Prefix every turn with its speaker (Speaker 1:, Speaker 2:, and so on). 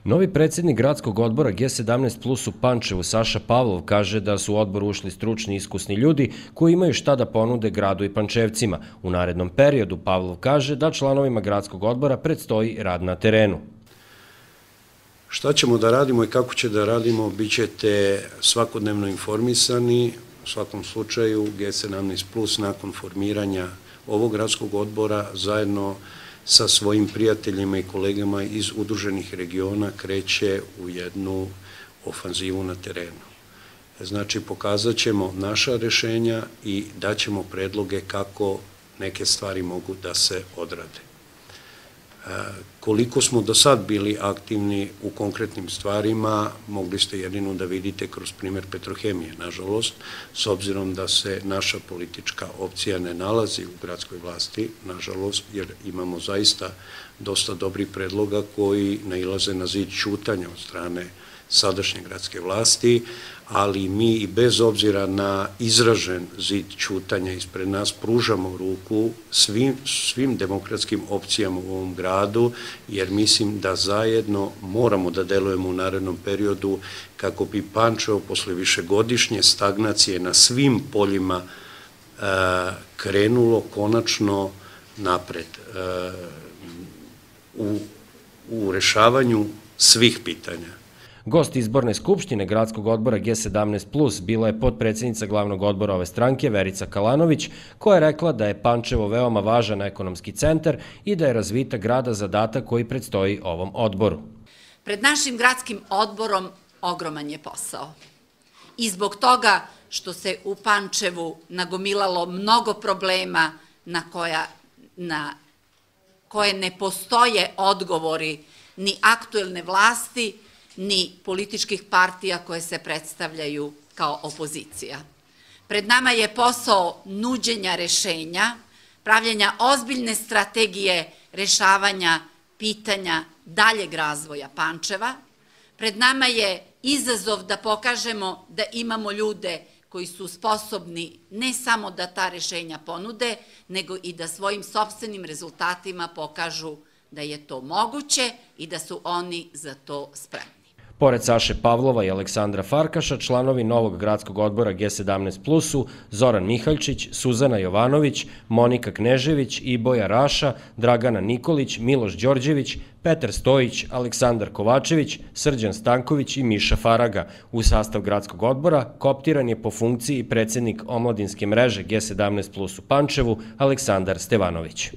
Speaker 1: Novi predsjednik gradskog odbora G17 Plus u Pančevu, Saša Pavlov, kaže da su u odbor ušli stručni i iskusni ljudi koji imaju šta da ponude gradu i Pančevcima. U narednom periodu Pavlov kaže da članovima gradskog odbora predstoji rad na terenu.
Speaker 2: Šta ćemo da radimo i kako će da radimo, bit ćete svakodnevno informisani. U svakom slučaju G17 Plus nakon formiranja ovog gradskog odbora zajedno sa svojim prijateljima i kolegama iz udruženih regiona kreće u jednu ofanzivu na terenu. Znači, pokazat ćemo naša rešenja i daćemo predloge kako neke stvari mogu da se odrade. Koliko smo do sad bili aktivni u konkretnim stvarima, mogli ste jedino da vidite kroz primer Petrohemije, nažalost, s obzirom da se naša politička opcija ne nalazi u gradskoj vlasti, nažalost, jer imamo zaista dosta dobrih predloga koji nailaze na zid ćutanja od strane sadašnje gradske vlasti, ali mi i bez obzira na izražen zid ćutanja ispred nas pružamo ruku svim demokratskim opcijama u ovom gradu, jer mislim da zajedno moramo da delujemo u narednom periodu kako bi Pančevo posle višegodišnje stagnacije na svim poljima krenulo konačno napred u rešavanju svih pitanja.
Speaker 1: Gost izborne skupštine gradskog odbora G17 Plus bila je potpredsjednica glavnog odbora ove stranke Verica Kalanović, koja je rekla da je Pančevo veoma važan ekonomski centar i da je razvitak grada zadatak koji predstoji ovom odboru.
Speaker 3: Pred našim gradskim odborom ogroman je posao. I zbog toga što se u Pančevu nagomilalo mnogo problema na koje ne postoje odgovori ni aktuelne vlasti, ni političkih partija koje se predstavljaju kao opozicija. Pred nama je posao nuđenja rešenja, pravljenja ozbiljne strategije rešavanja pitanja daljeg razvoja Pančeva. Pred nama je izazov da pokažemo da imamo ljude koji su sposobni ne samo da ta rešenja ponude, nego i da svojim sopstvenim rezultatima pokažu da je to moguće i da su oni za to spremni.
Speaker 1: Pored Saše Pavlova i Aleksandra Farkaša, članovi novog gradskog odbora G17 Plus su Zoran Mihaljčić, Suzana Jovanović, Monika Knežević, Iboja Raša, Dragana Nikolić, Miloš Đorđević, Petar Stojić, Aleksandar Kovačević, Srđan Stanković i Miša Faraga. U sastav gradskog odbora kooptiran je po funkciji predsjednik omladinske mreže G17 Plus u Pančevu, Aleksandar Stevanović.